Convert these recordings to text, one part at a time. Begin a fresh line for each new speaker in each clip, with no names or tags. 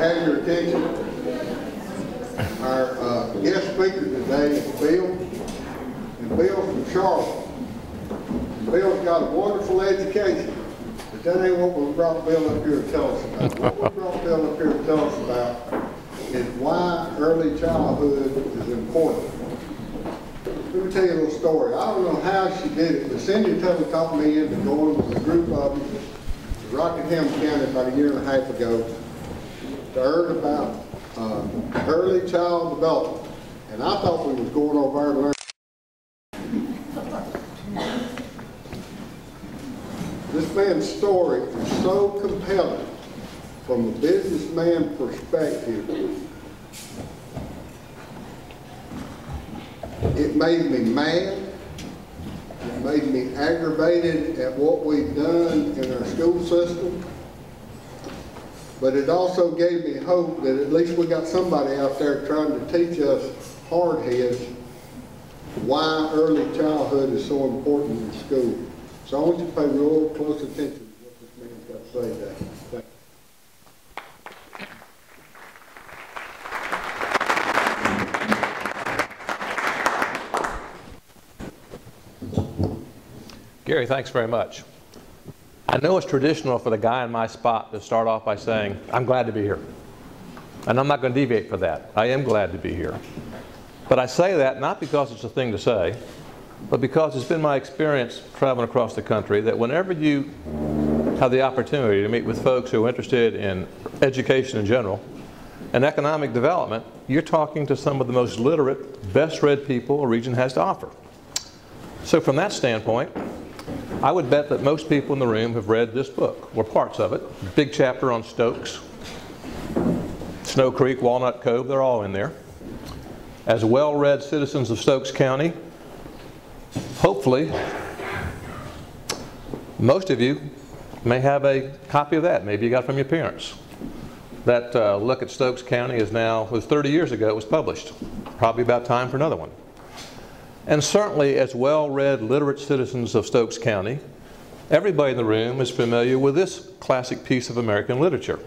have your attention. Our guest speaker today is Bill, and Bill's from Charlotte. And Bill's got a wonderful education, but that ain't what we brought Bill up here to tell us about. What we brought Bill up here to tell us about is why early childhood is important. Let me tell you a little story. I don't know how she did it, but Cindy Tuttle talked me into going with a group of them to Rockingham County about a year and a half ago to learn about early child development. And I thought we was going over there to learn. This man's story is so compelling from a businessman perspective. It made me mad. It made me aggravated at what we've done in our school system. But it also gave me hope that at least we got somebody out there trying to teach us hardheads why early childhood is so important in school. So I want you to pay real close attention to what this man's got to say today. Thank you.
Gary, thanks very much. I know it's traditional for the guy in my spot to start off by saying, I'm glad to be here. And I'm not going to deviate for that. I am glad to be here. But I say that not because it's a thing to say, but because it's been my experience traveling across the country that whenever you have the opportunity to meet with folks who are interested in education in general and economic development, you're talking to some of the most literate, best-read people a region has to offer. So from that standpoint, I would bet that most people in the room have read this book, or parts of it. Big chapter on Stokes, Snow Creek, Walnut Cove, they're all in there. As well-read citizens of Stokes County, hopefully, most of you may have a copy of that. Maybe you got it from your parents. That look at Stokes County is now, was 30 years ago it was published. Probably about time for another one. And certainly, as well-read, literate citizens of Stokes County, everybody in the room is familiar with this classic piece of American literature,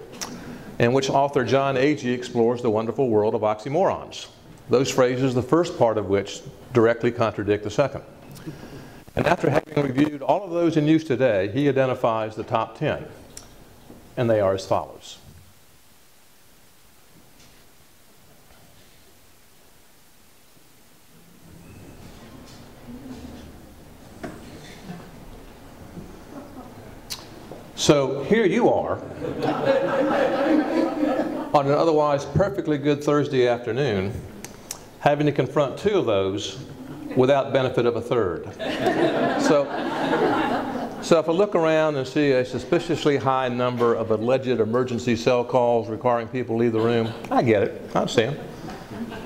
in which author John Agee explores the wonderful world of oxymorons. Those phrases, the first part of which directly contradict the second. And after having reviewed all of those in use today, he identifies the top 10, and they are as follows. So here you are on an otherwise perfectly good Thursday afternoon, having to confront two of those without benefit of a third. So if I look around and see a suspiciously high number of alleged emergency cell calls requiring people to leave the room, I get it, I understand.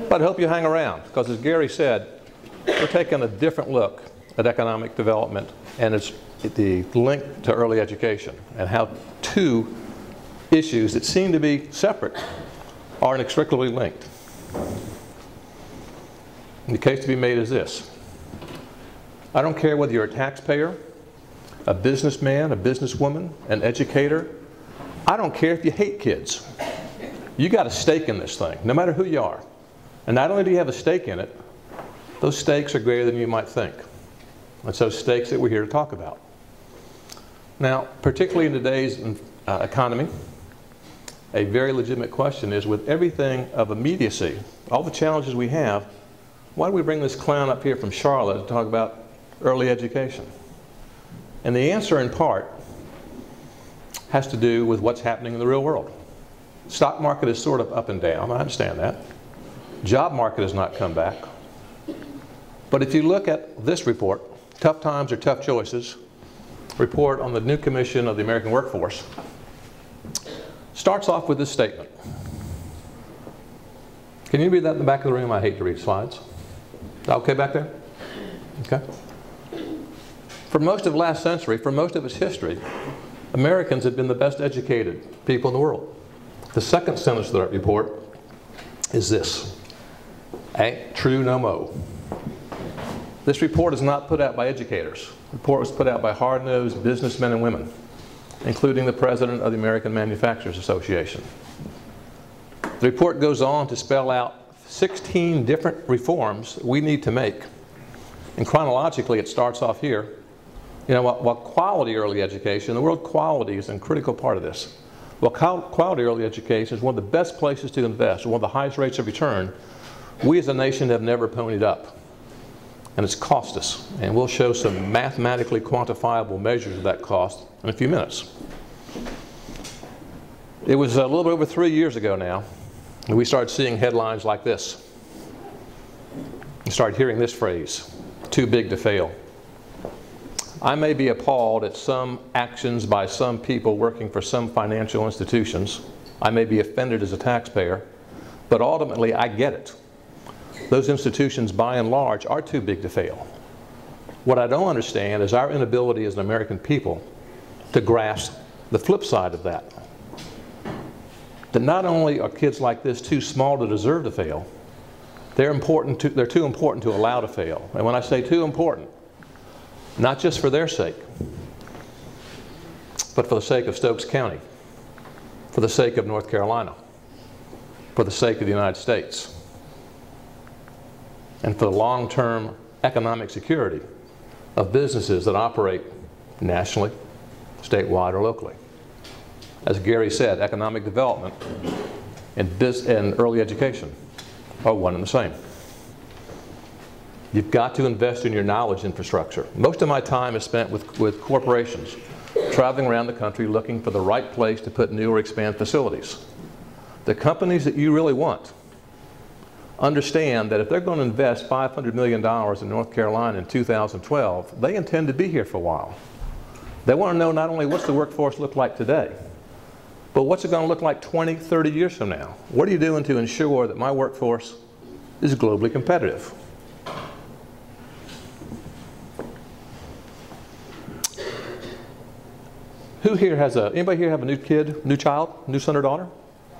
But I hope you hang around, because as Gary said, we're taking a different look at economic development and its the link to early education, and how two issues that seem to be separate are inextricably linked. And the case to be made is this. I don't care whether you're a taxpayer, a businessman, a businesswoman, an educator. I don't care if you hate kids. You got a stake in this thing, no matter who you are. And not only do you have a stake in it, those stakes are greater than you might think. It's those stakes that we're here to talk about. Now, particularly in today's economy, a very legitimate question is, with everything of immediacy, all the challenges we have, why do we bring this clown up here from Charlotte to talk about early education? And the answer, in part, has to do with what's happening in the real world. Stock market is sort of up and down, I understand that. Job market has not come back. But if you look at this report, Tough Times or Tough Choices, report on the new Commission of the American Workforce, starts off with this statement. Can you read that in the back of the room? I hate to read slides. Okay back there? Okay. For most of last century, for most of its history, Americans have been the best educated people in the world. The second sentence of that report is this: ain't true no mo. This report is not put out by educators. The report was put out by hard-nosed businessmen and women, including the president of the American Manufacturers Association. The report goes on to spell out 16 different reforms we need to make. And chronologically, it starts off here. You know, while quality early education, the word quality is a critical part of this. Well, quality early education is one of the best places to invest, one of the highest rates of return. We as a nation have never ponied up. And it's cost us. And we'll show some mathematically quantifiable measures of that cost in a few minutes. It was a little bit over 3 years ago now, and we started seeing headlines like this. We started hearing this phrase, too big to fail. I may be appalled at some actions by some people working for some financial institutions. I may be offended as a taxpayer, but ultimately I get it. Those institutions, by and large, are too big to fail. What I don't understand is our inability as an American people to grasp the flip side of that. That not only are kids like this too small to deserve to fail, they're too important to allow to fail. And when I say too important, not just for their sake, but for the sake of Stokes County, for the sake of North Carolina, for the sake of the United States, and for the long-term economic security of businesses that operate nationally, statewide, or locally. As Gary said, economic development and early education are one and the same. You've got to invest in your knowledge infrastructure. Most of my time is spent with corporations, traveling around the country looking for the right place to put new or expand facilities. The companies that you really want understand that if they're going to invest $500 million in North Carolina in 2012, they intend to be here for a while. They want to know not only what's the workforce look like today, but what's it going to look like 20, 30 years from now? What are you doing to ensure that my workforce is globally competitive? Who here has anybody here have a new kid, new child, new son or daughter?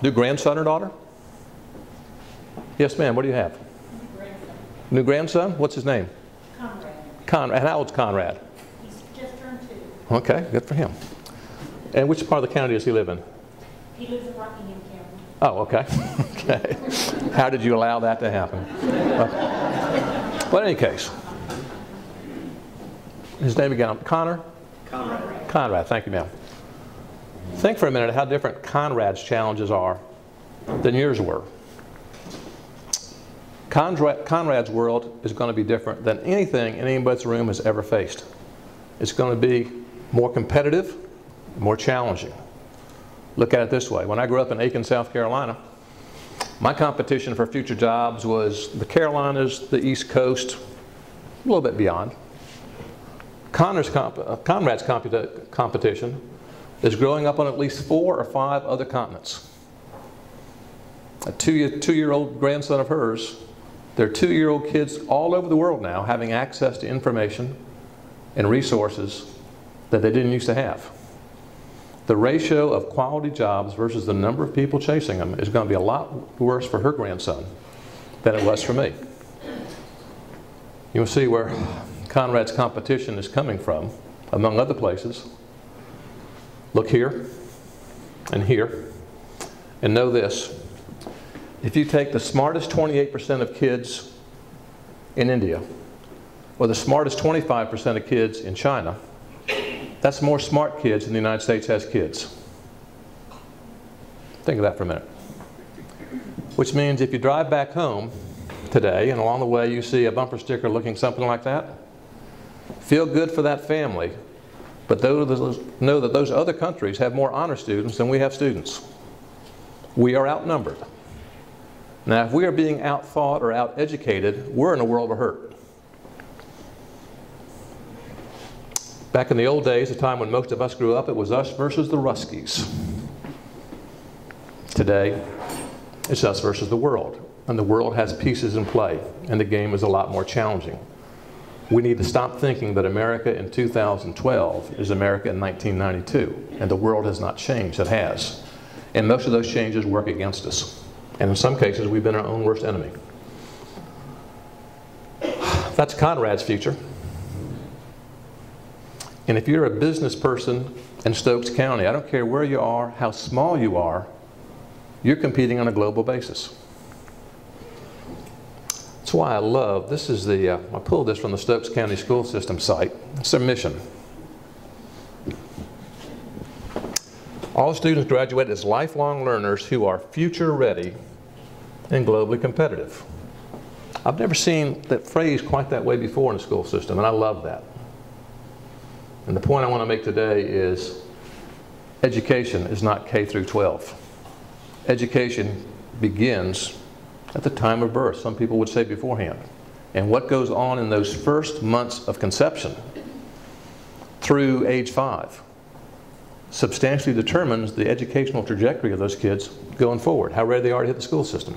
New grandson or daughter? Yes, ma'am, what do you have? New grandson? What's his name?
Conrad.
Conrad. How old's Conrad?
He's just turned 2.
Okay, good for him. And which part of the county does he live in?
He lives in Rockingham County.
Oh, okay. Okay. How did you allow that to happen? But in any case, his name again, Connor?
Conrad.
Conrad, thank you, ma'am. Think for a minute how different Conrad's challenges are than yours were. Conrad's world is going to be different than anything in anybody's room has ever faced. It's going to be more competitive, more challenging. Look at it this way. When I grew up in Aiken, South Carolina, my competition for future jobs was the Carolinas, the East Coast, a little bit beyond. Conrad's competition is growing up on at least 4 or 5 other continents. A two-year-old grandson of hers, there are 2-year-old kids all over the world now having access to information and resources that they didn't used to have. The ratio of quality jobs versus the number of people chasing them is going to be a lot worse for her grandson than it was for me. You'll see where Conrad's competition is coming from, among other places. Look here and here, and know this. If you take the smartest 28% of kids in India, or the smartest 25% of kids in China, that's more smart kids than the United States has kids. Think of that for a minute. Which means if you drive back home today and along the way you see a bumper sticker looking something like that, feel good for that family, but know that those other countries have more honor students than we have students. We are outnumbered. Now, if we are being outthought or outeducated, we're in a world of hurt. Back in the old days, the time when most of us grew up, it was us versus the Ruskies. Today, it's us versus the world. And the world has pieces in play, and the game is a lot more challenging. We need to stop thinking that America in 2012 is America in 1992, and the world has not changed. It has. And most of those changes work against us. And in some cases, we've been our own worst enemy. That's Conrad's future. And if you're a business person in Stokes County, I don't care where you are, how small you are, you're competing on a global basis. That's why I love, this is the, I pulled this from the Stokes County School System site. It's their mission. All students graduate as lifelong learners who are future ready and globally competitive. I've never seen that phrase quite that way before in the school system, and I love that. And the point I want to make today is education is not K through 12. Education begins at the time of birth, some people would say beforehand. And what goes on in those first months of conception through age 5 substantially determines the educational trajectory of those kids going forward, how ready they are to hit the school system.